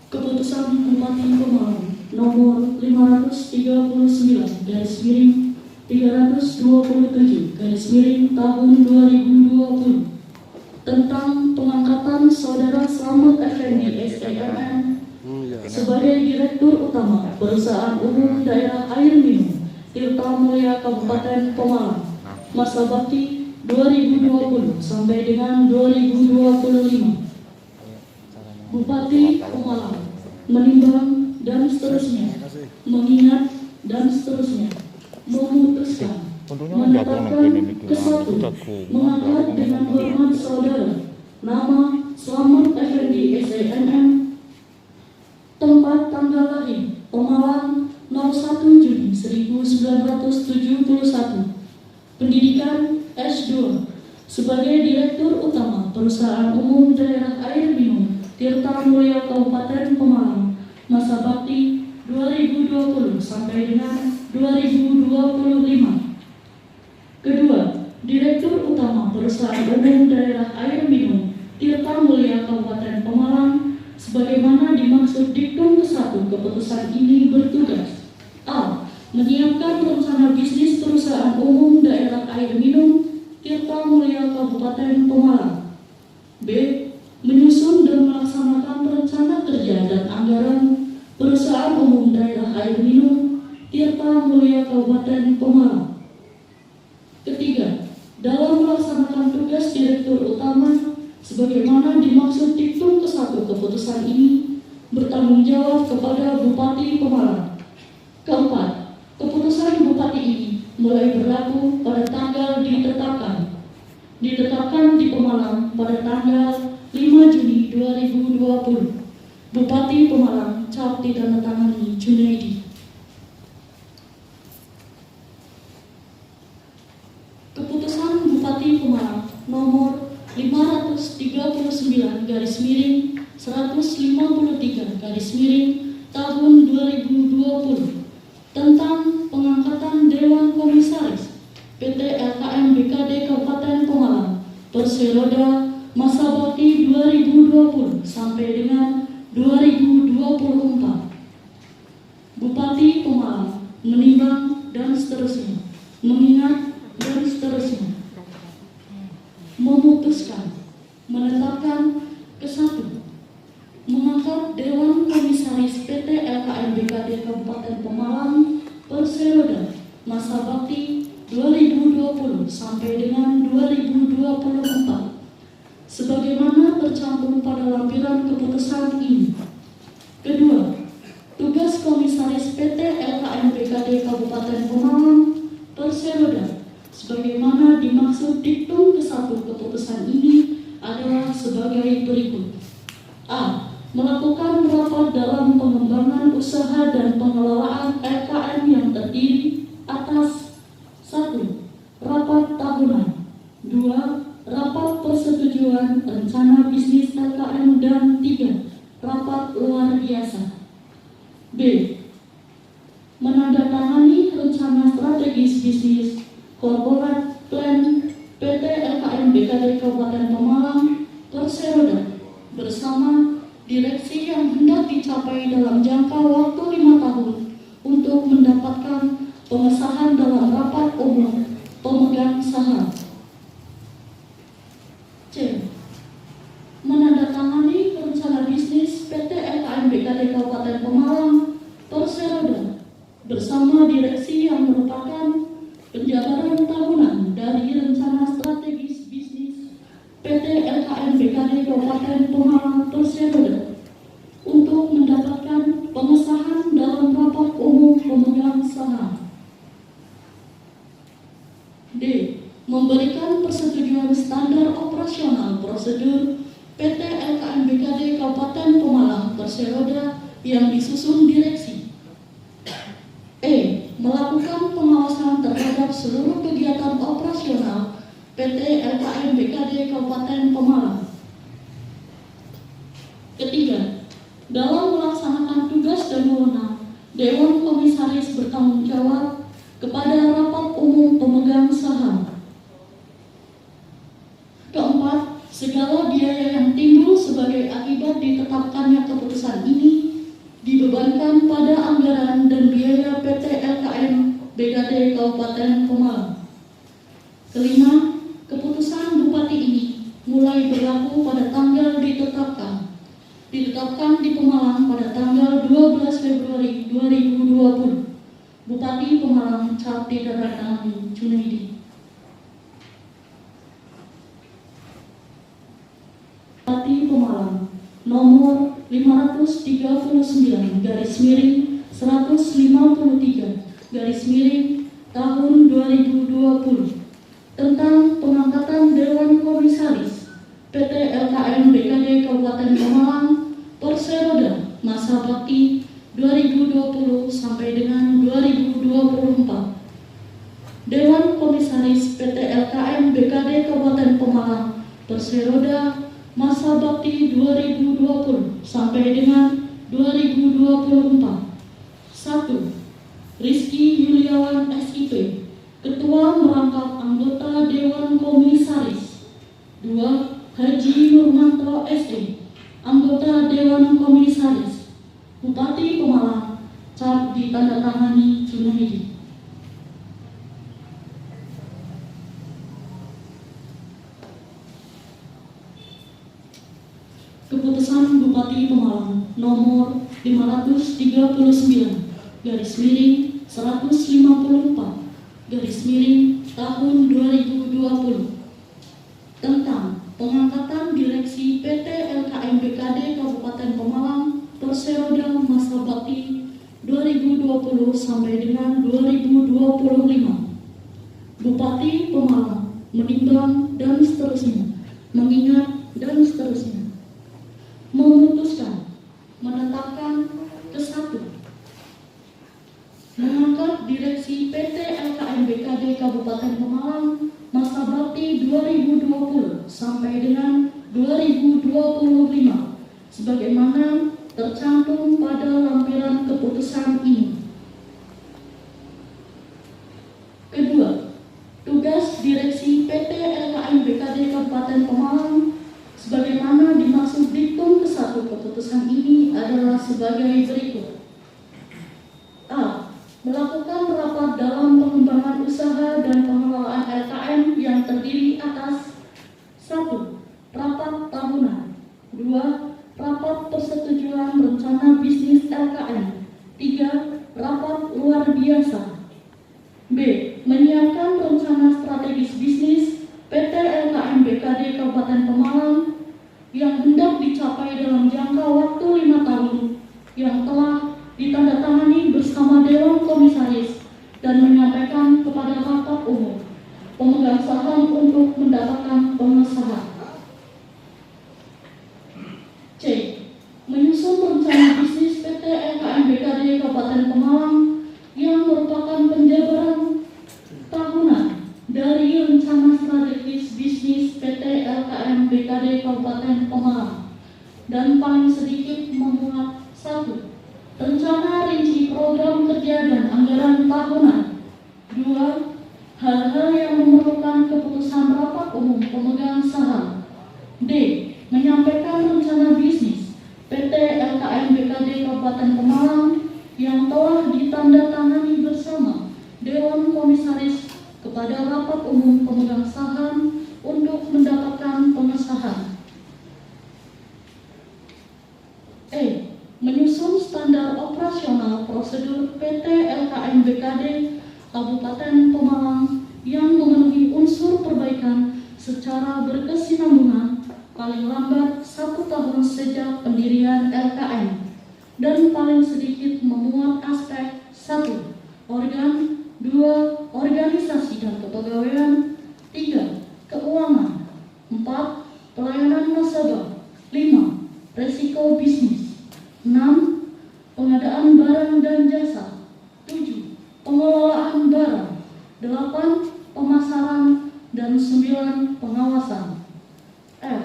Keputusan Bupati Pemalang nomor 537/327 tahun 2020 tentang pengangkatan Saudara Slamet Effendi SMM sebagai Direktur Utama Perusahaan Umum Daerah Air Minum Tirta Mulia Kabupaten Pemalang masa bakti 2020 sampai dengan 2025. Bupati Pemalang menimbang dan seterusnya, mengingat dan seterusnya, memutuskan, menetapkan kesatu, mengangkat dengan hormat saudara nama Slamet Effendi SMM, tempat tanggal lahir Pemalang 01 Juni 1971, pendidikan S2 sebagai Direktur Utama Perusahaan Umum Daerah Air Minum Tirta Mulia Kabupaten Pemalang masa bakti 2020 sampai dengan 2025. Kedua, Direktur Utama Perusahaan Umum Daerah Air Minum Tirta Mulia Kabupaten Pemalang sebagaimana dimaksud diktum ke-1 keputusan ini bertugas: A. Menyiapkan rencana bisnis Perusahaan Umum Daerah Air Minum Tirta Mulia Kabupaten Pemalang. B. Menyusun dan melaksanakan rencana kerja dan anggaran Perusahaan Umum Daerah Air Minum Tirta Mulia Kabupaten Pemalang. Ketiga, dalam melaksanakan tugas Direktur Utama sebagaimana dimaksud diktum ke-1 keputusan ini bertanggung jawab kepada Bupati Pemalang. Keempat, keputusan Bupati ini mulai berlaku pada tanggal ditetapkan di Pemalang pada tanggal 5 Juni 2020. Bupati Pemalang cap ditandatangani Junaidi. Keputusan Bupati Pemalang nomor 539/153 tahun 2020 tentang pengangkatan Dewan Komisaris PT LKM BKD Kabupaten Pemalang Perseroda masa bakti 2020 sampai dengan 2024. Bupati Pemalang menimbang dan seterusnya, mengingat dan seterusnya, memutuskan, menetapkan ke-1, mengangkat Dewan Komisaris PT LKM BKD Kabupaten Pemalang Perseroda masa bakti 2020 sampai dengan 2024 sebagaimana tercantum pada lampiran keputusan ini. Kedua, tugas Komisaris PT LKM BKD Kabupaten Pemalang Perseroda sebagaimana dimaksud diktum ke-1 keputusan ini adalah sebagai berikut: A. Melakukan rapat dalam pengembangan usaha dan pengelolaan LKM yang terdiri atas 1. Rapat tahunan, 2. Rapat persetujuan rencana bisnis LKM, dan 3. Rapat luar biasa. B. Menandatangani rencana strategis bisnis corporate plan PT LKM BKD Kabupaten Pemalang Perseroda bersama direksi yang hendak dicapai dalam jangka waktu 5 tahun untuk mendapatkan pengesahan dalam rapat umum pemegang saham. C. Menandatangani rencana bisnis PT LKM BKD Kabupaten Pemalang Perseroda bersama direksi yang merupakan penjabaran tahunan dari rencana strategis bisnis PT LKM BKD Kabupaten Pemalang Perseroda untuk mendapatkan pengesahan dalam rapat umum pemegang saham. D. Memberikan persetujuan standar operasional prosedur PT LKM BKD Kabupaten Pemalang Perseroda yang disusun direksi. E. Melakukan pengawasan terhadap seluruh kegiatan operasional PT LKM BKD Kabupaten Pemalang. Ketiga, dalam melaksanakan tugas dan wewenang, Dewan Komisaris bertanggung jawab kepada rapat umum pemegang saham. Keempat, segala biaya yang timbul sebagai akibat ditetapkannya keputusan ini dibebankan pada anggaran dan biaya PT LKM BKD Kabupaten Pemalang. Kelima, keputusan Bupati ini mulai berlaku pada tanggal ditetapkan di Pemalang pada tanggal 12 Februari 2020. Bupati Pemalang cap ditandatangani Junaidi. Bupati Pemalang nomor 539 garis miring 153 garis miring tahun 2020 tentang pengangkatan Dewan Komisaris PT LKM BKD Kabupaten Pemalang Perseroda masa bakti 2020 sampai dengan 2024. Dewan Komisaris PT LKM BKD Kabupaten Pemalang Perseroda masa bakti 2020 sampai dengan 2024. 1. Rizky Yuliawan SIP, Ketua Merangkap Anggota Dewan Komisaris. 2. Haji Nurmanto SE, Anggota Dewan Komisaris. Bupati Pemalang cap ditandatangani Junaidi. Keputusan Bupati Pemalang nomor 539 garis miring 154 garis miring tahun 2020 tentang pengangkatan direksi PT LKM BKD Kabupaten Pemalang Perseroda masa bakti 2020 sampai dengan 2025. Bupati Pemalang menimbang dan seterusnya, mengingat dan seterusnya, memutuskan menetapkan ke-1, mengangkat direksi PT LKM BKD Kabupaten Pemalang masa bakti 2020 sampai dengan 2025 sebagaimana tercantum pada lampiran keputusan ini. Kedua, tugas direksi PT LKM BKD Kabupaten Pemalang sebagaimana dimaksud diktum ke-1 keputusan ini adalah sebagai berikut. A. Melakukan rapat dalam pengembangan usaha dan pengelolaan LKM yang terdiri atas 1. Rapat tahunan. 2. Rapat persetujuan rencana bisnis LKM. 3. Rapat luar biasa. B. Menyiapkan rencana strategis bisnis PT LKM BKD Kabupaten Pemalang yang hendak dicapai dalam jangka waktu 5 tahun yang telah ditandatangani bersama Dewan Komisaris dan menyampaikan kepada rapat umum pemegang saham untuk mendapatkan pengesahan. C. Menyusun rencana bisnis PT LKM BKD Kabupaten Pemalang yang merupakan penjabaran tahunan dari rencana strategis bisnis PT LKM BKD Kabupaten Pemalang dan paling sedikit memuat 1. Rencana rinci program kerja dan anggaran tahunan. 2. Hal-hal yang memerlukan keputusan rapat umum pemegang saham. D. Menyampaikan rencana bisnis PT LKM BKD Kabupaten Pemalang yang telah ditandatangani bersama Dewan Komisaris kepada rapat umum pemegang saham untuk mendapatkan pengesahan. E. Menyusun standar operasional prosedur PT LKM BKD Kabupaten Pemalang yang memenuhi unsur perbaikan secara berkesinambungan paling lambat 1 tahun sejak pendirian LKM dan paling sedikit memuat aspek 1. Organ. 2. Organisasi dan kepegawaian. 3. Keuangan. 4. Pelayanan nasabah. 5. Resiko bisnis. 6. Pengadaan barang dan jasa. 7. Pengelolaan barang. 8. Pemasaran. Dan 9. Pengawasan. F.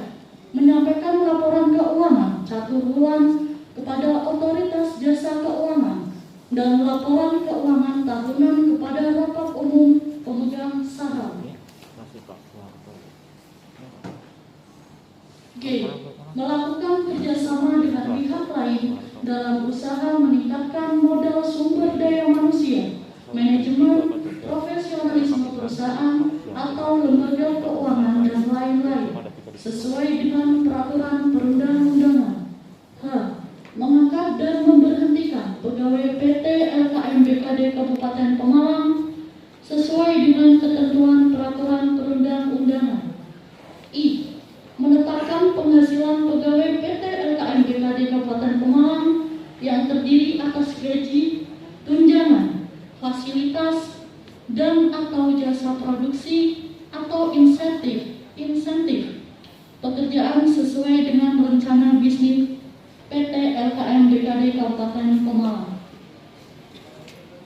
Menyampaikan laporan keuangan catur bulan kepada Otoritas Jasa Keuangan dan laporan keuangan tahunan kepada rapat umum pemegang saham. G. Melakukan kerjasama dengan pihak lain dalam usaha meningkatkan BKD Kabupaten Pemalang yang terdiri atas gaji, tunjangan, fasilitas, dan atau jasa produksi atau insentif pekerjaan sesuai dengan rencana bisnis PT LKM BKD Kabupaten Pemalang.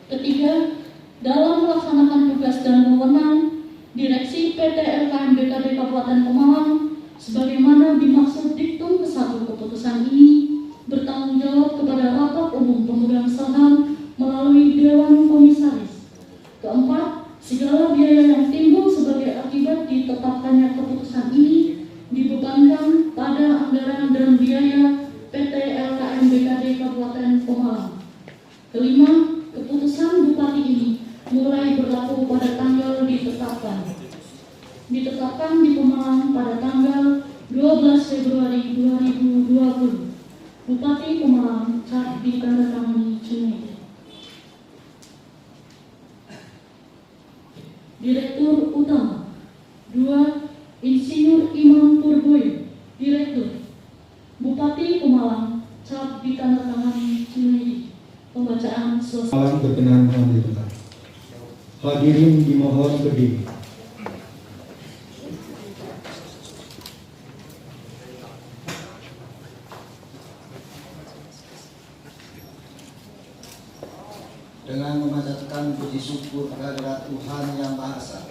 Ketiga, dalam melaksanakan tugas dan wewenang Direksi PT LKM BKD Kabupaten Pemalang sebagaimana dimaksud diktum ke-1 keputusan ini bertanggung jawab kepada rapat umum pemegang saham melalui Dewan Komisaris. Keempat, segala biaya yang timbul sebagai akibat ditetapkannya keputusan ini dibebankan pada anggaran dan biaya PT LKM BKD Kabupaten Pemalang. Kelima, keputusan Bupati ini mulai berlaku pada tanggal ditetapkan di Pemalang pada tanggal 12 Februari 2020. Bupati Pemalang saat ditandatangani Junedi. Direktur Utama 2. Insinyur Imam Purboyo, Direktur. Bupati Pemalang saat ditandatangani Junedi. Pembacaan selesai. Pemalang berkenan mengambil. Hadirin dimohon berdiri. Dengan memanjatkan puji syukur kehadirat Tuhan Yang Maha Esa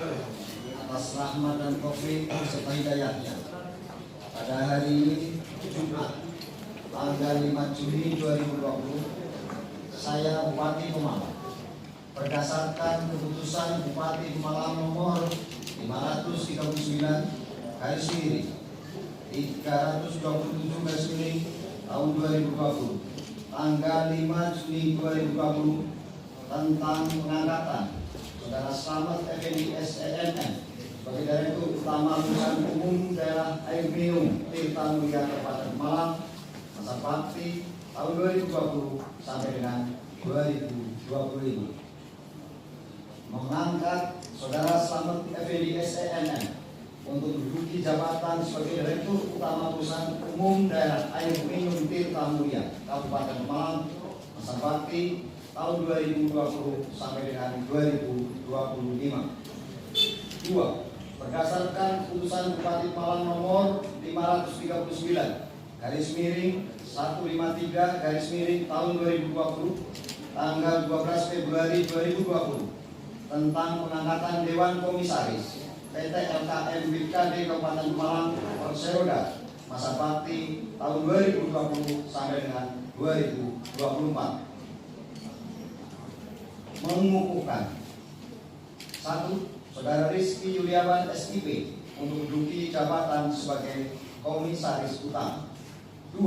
atas rahmat dan taufik serta hidayahnya, pada hari ini Jumat tanggal 5 Juni 2020, saya Bupati Pemalang berdasarkan keputusan Bupati Pemalang nomor 539 garis miring 327 tahun 2020 tanggal 5 Juni 2020 tentang pengangkatan Saudara Slamet Effendi SEMN sebagai Direktur Utama Perusahaan Umum Daerah Air Minum Tirta Mulia Kabupaten Pemalang masa bakti tahun 2020 sampai dengan 2025. Mengangkat Saudara Slamet Effendi SEMN untuk menduduki jabatan sebagai Direktur Utama Perusahaan Umum Daerah Air Minum Tirta Mulia Kabupaten Pemalang masa bakti tahun 2020 sampai dengan 2025. 2. Berdasarkan putusan Bupati Pemalang nomor 539 garis miring 153 garis miring tahun 2020 tanggal 12 Februari 2020 tentang pengangkatan Dewan Komisaris PT LKM BKD Kabupaten Pemalang Perseroda masa bakti tahun 2020 sampai dengan 2024. Mengukuhkan 1. Saudara Rizky Yuliawan SIP untuk menduduki jabatan sebagai Komisaris Utama. 2.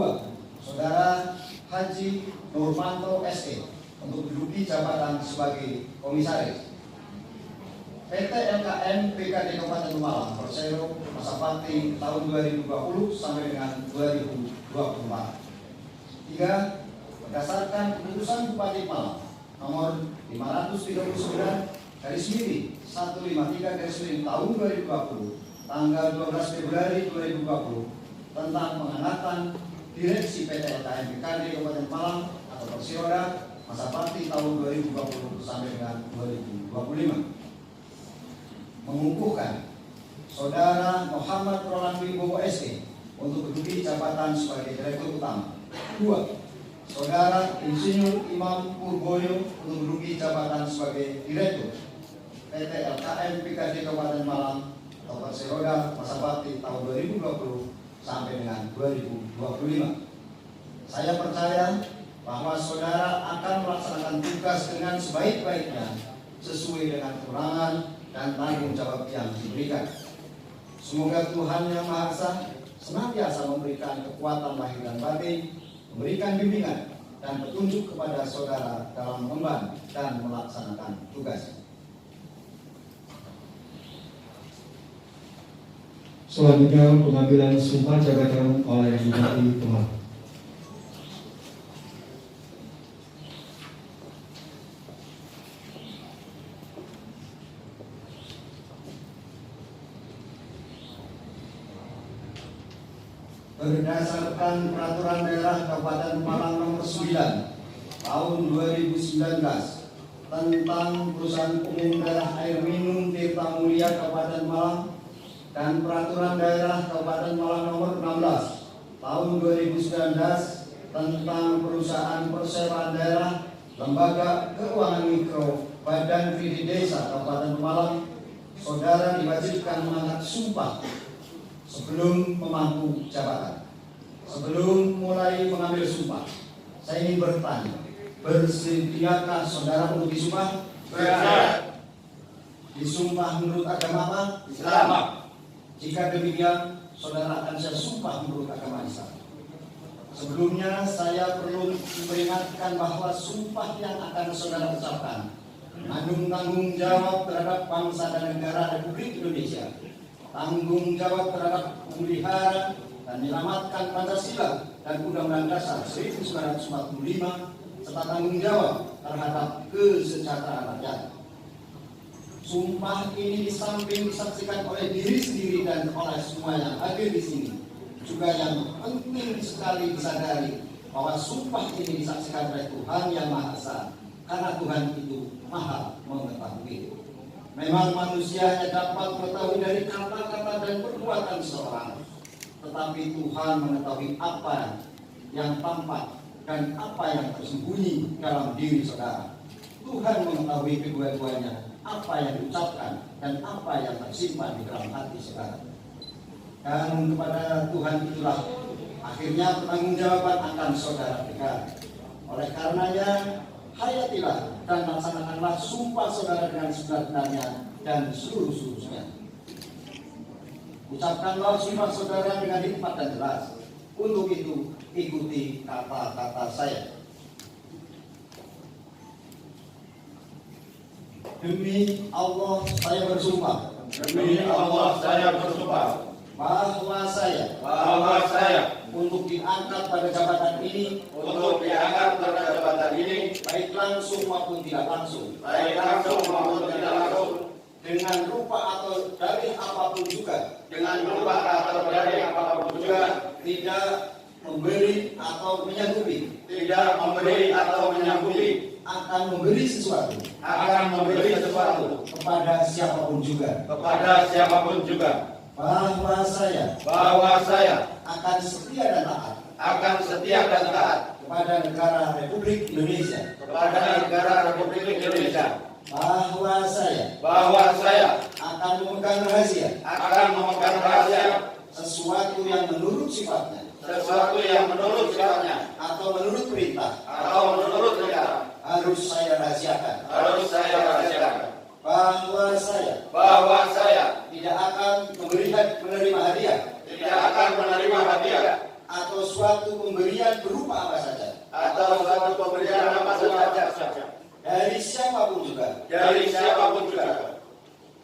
Saudara Haji Nurmanto SE untuk menduduki jabatan sebagai Komisaris. PT LKM BKD Kabupaten Pemalang Persero masa bakti tahun 2020 sampai dengan 2024. 3. Berdasarkan keputusan Bupati Pemalang nomor 539 garis miring 153 garis miring tahun 2020 tanggal 12 Februari 2020 tentang pengangkatan Direksi PT LKM BKD Kabupaten Pemalang atau Persiroda masa bakti tahun 2020 sampai dengan 2025. Mengukuhkan Saudara Muhammad Roland Wibowo SE untuk menduduki jabatan sebagai Direktur Utama. 2. Saudara Insinyur Imam Purboyo untuk menduduki jabatan sebagai Direktur PT LKM BKD Kabupaten Pemalang atau Perseroda masa bakti tahun 2020 sampai dengan 2025. Saya percaya bahwa saudara akan melaksanakan tugas dengan sebaik-baiknya sesuai dengan kewenangan dan tanggung jawab yang diberikan. Semoga Tuhan Yang Maha Esa senantiasa memberikan kekuatan lahir dan batin, memberikan bimbingan dan petunjuk kepada saudara dalam mengemban dan melaksanakan tugas. Selanjutnya pengambilan sumpah jabatan oleh Bupati Pemalang. berdasarkan Peraturan Daerah Kabupaten Malang Nomor 9 Tahun 2019 tentang Perusahaan Umum Daerah Air Minum Tirta Mulia Kabupaten Malang dan Peraturan Daerah Kabupaten Malang Nomor 16 Tahun 2019 tentang Perusahaan Persewaan Daerah Lembaga Keuangan Mikro Badan Kredit Desa Kabupaten Malang, saudara diwajibkan mengangkat sumpah sebelum memangku jabatan. Sebelum mulai mengambil sumpah, saya ingin bertanya, bersediakah saudara untuk disumpah? Bersedia. Disumpah menurut agama apa? Islam. Jika demikian, saudara akan saya sumpah menurut agama Islam. Sebelumnya saya perlu memperingatkan bahwa sumpah yang akan saudara ucapkan mengandung tanggung jawab terhadap bangsa dan negara Republik Indonesia, tanggung jawab terhadap memelihara dan menyelamatkan Pancasila dan Undang-Undang Dasar 1945, serta tanggung jawab terhadap kesejahteraan rakyat. Sumpah ini di samping disaksikan oleh diri sendiri dan oleh semua yang hadir di sini, juga yang penting sekali disadari bahwa sumpah ini disaksikan oleh Tuhan Yang Maha Esa, karena Tuhan itu Maha mengetahui. Memang manusia hanya dapat mengetahui dari kata-kata dan perbuatan seseorang, tetapi Tuhan mengetahui apa yang tampak dan apa yang tersembunyi dalam diri saudara. Tuhan mengetahui kedua-duanya, apa yang diucapkan dan apa yang tersimpan di dalam hati saudara. Dan kepada Tuhan itulah akhirnya pertanggungjawaban akan saudara berikan. Oleh karenanya, hayatilah dan laksanakanlah sumpah saudara dengan sebenar-benarnya dan seluruh-seluruhnya. Ucapkanlah sumpah saudara dengan hikmat dan jelas. Untuk itu, ikuti kata-kata saya. Demi Allah saya bersumpah. Demi Allah saya bersumpah Bahwa saya untuk diangkat pada jabatan ini, untuk diangkat pada jabatan ini, baik langsung maupun tidak langsung, baik langsung maupun tidak langsung, dengan rupa atau dari apapun juga, dengan rupa atau dari apapun juga, tidak memberi atau menyanggupi, tidak memberi atau menyanggupi, akan memberi sesuatu akan memberi sesuatu kepada siapapun juga, kepada siapapun juga, bahwa saya akan setia dan taat akan setia dan taat kepada negara Republik Indonesia, kepada negara Republik Indonesia, bahwa saya akan memegang rahasia akan memegang rahasia sesuatu yang menurut sifatnya sesuatu yang menurut sifatnya atau menurut perintah atau menurut perintah harus saya rahasiakan, harus saya rahasiakan, bahwa saya tidak tidak akan menerima hadiah tidak akan menerima hadiah atau suatu pemberian berupa apa saja atau suatu pemberian apa saja dari siapapun juga dari siapapun juga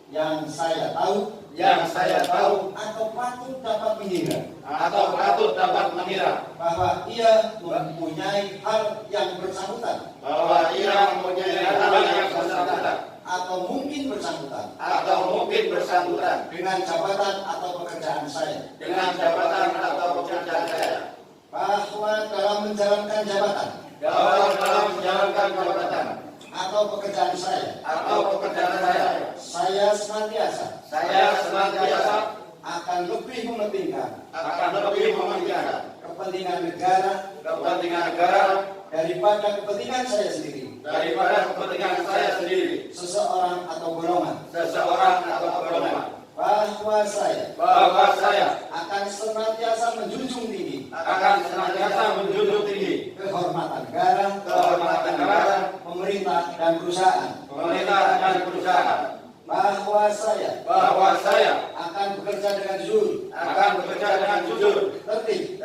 yang saya tahu atau patut dapat mengira bahwa ia mempunyai hal yang bersangkutan atau mungkin bersangkutan dengan jabatan atau pekerjaan saya, bahwa dalam menjalankan jabatan atau pekerjaan saya senantiasa akan lebih mementingkan kepentingan negara daripada kepentingan saya sendiri, seseorang atau golongan, bahwa saya akan senantiasa menjunjung tinggi kehormatan negara, pemerintah dan perusahaan, bahwa saya akan bekerja dengan jujur, tertib,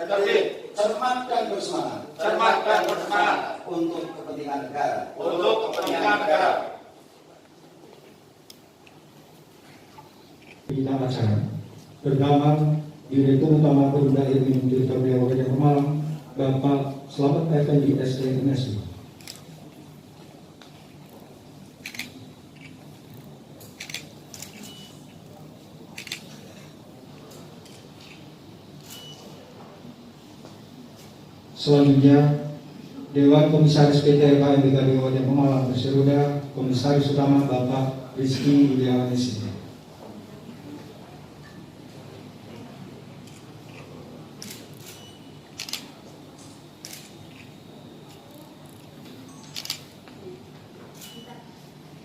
cermat dan bersemangat untuk kepentingan negara. Bidang acara bernama Direktur Utama Perumda Air Minum Tirta Mulia Kabupaten Malang, Bapak Slamet Effendi SMSI. Selanjutnya, Dewan Komisaris PT LKM Kabupaten Pemalang Perseroda, Komisaris Utama Bapak Rizky Widiawanesi.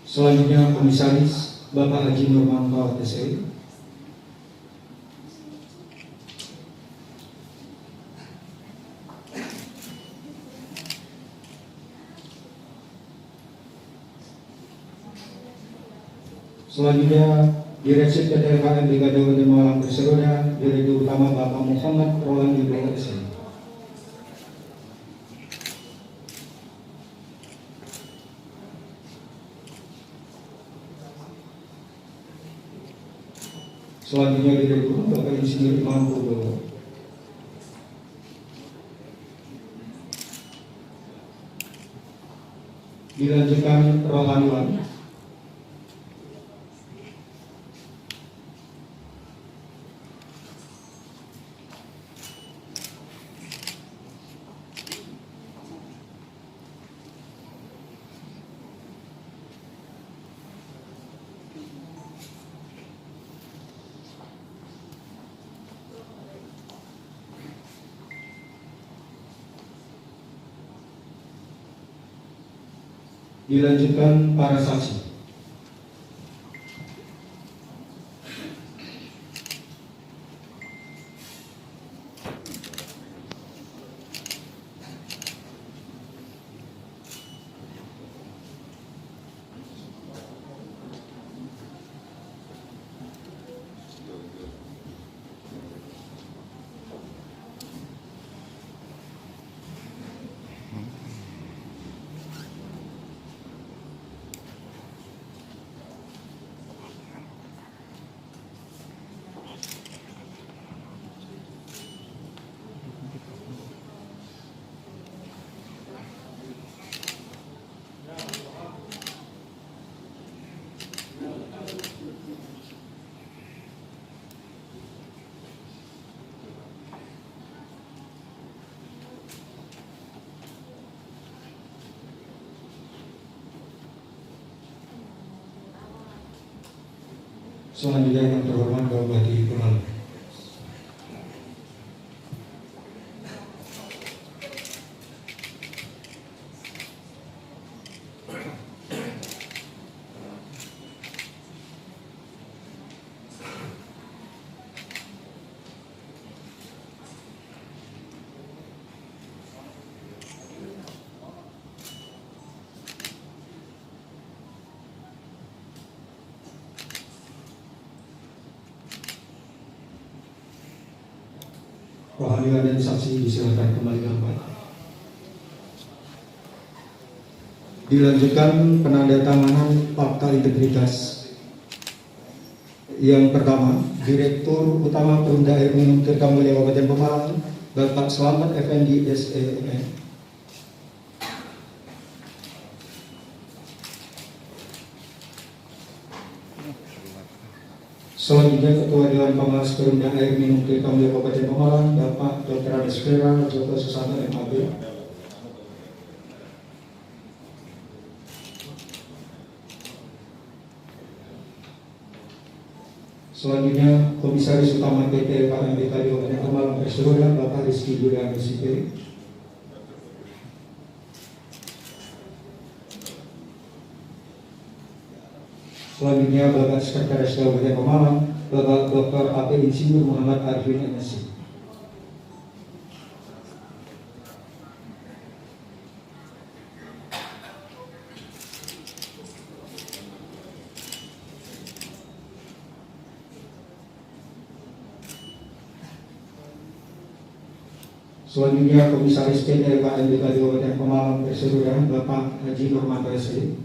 Selanjutnya, Komisaris Bapak Haji Nurmanto SE. Selanjutnya, Direksi PT LKM Kabupaten Pemalang Perseroda, Direktur Utama Bapak Muhammad Roland Ibrahim SE. Selanjutnya, Direktur Bapak Insinyur Imam Purboyo. Dilanjutkan Rohaniwan. Dilanjutkan para saksi. Selanjutnya yang terhormat Bapak Bupati Pemalang. Rohaniwan dan saksi disilakan kembali ke tempat. Dilanjutkan penandatanganan fakta integritas. Yang pertama, Direktur Utama Perumda Air Minum Tirta Mulia Kabupaten Pemalang, Bapak Slamet Effendi SEM. Selanjutnya, Ketua Dewan Pengawas Perumda Air Minum Tirta Mulia Kabupaten Pemalang, Bapak Dr. Ades Vera Joko Susanto MAB. Selanjutnya, Komisaris Utama PT LKM Kabupaten Pemalang Perseroda, Bapak Rizky Widiawanesi. Selanjutnya, Bapak Sekretaris Kabupaten Pemalang, Bapak Dr. AP Insinyur Muhammad Arifin MSc. Selanjutnya, Komisaris PT LKM Kabupaten Pemalang Perseroda, Bapak Haji Nurmanto SE.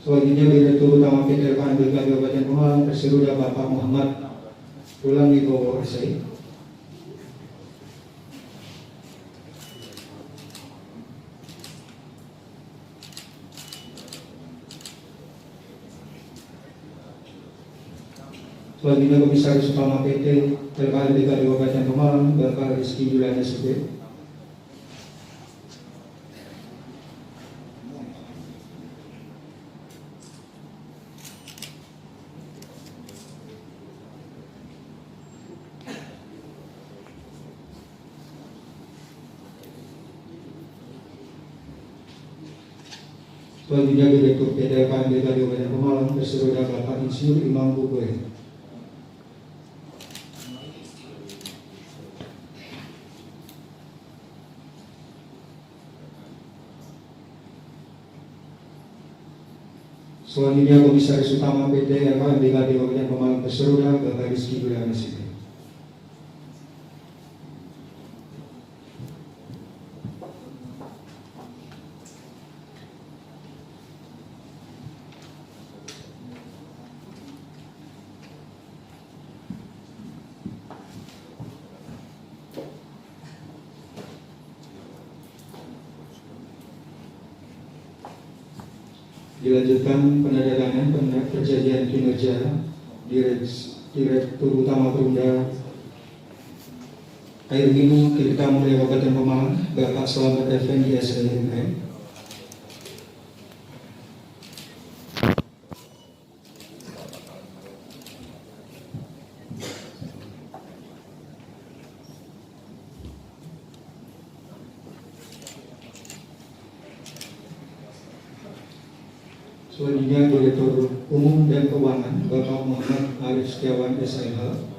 Selanjutnya, Direktur Utama PT LKM Kabupaten Pemalang Perseroda, Bapak Muhammad Roland Ibrahim SE. Selanjutnya Komisaris Utama PT LKMBK Kabupaten Pemalang, Bapak Rizky Juliana SP. Selanjutnya Direktur PT LKMBK Kabupaten Pemalang, berseroda Bapak Insinyur Imam Purboyo. Selanjutnya Komisaris Utama PT LKMBK Kabupaten Pemalang, berseroda Bapak Rizky Juliana SP. Dilanjutkan penandatanganan perjanjian kinerja Direktur Utama Perumda Air Minum Tirta Mulia Kabupaten Pemalang, Bapak Slamet Effendi SIM. Selanjutnya Direktur Umum dan Keuangan Bapak Muhammad Arif Setiawan SIH.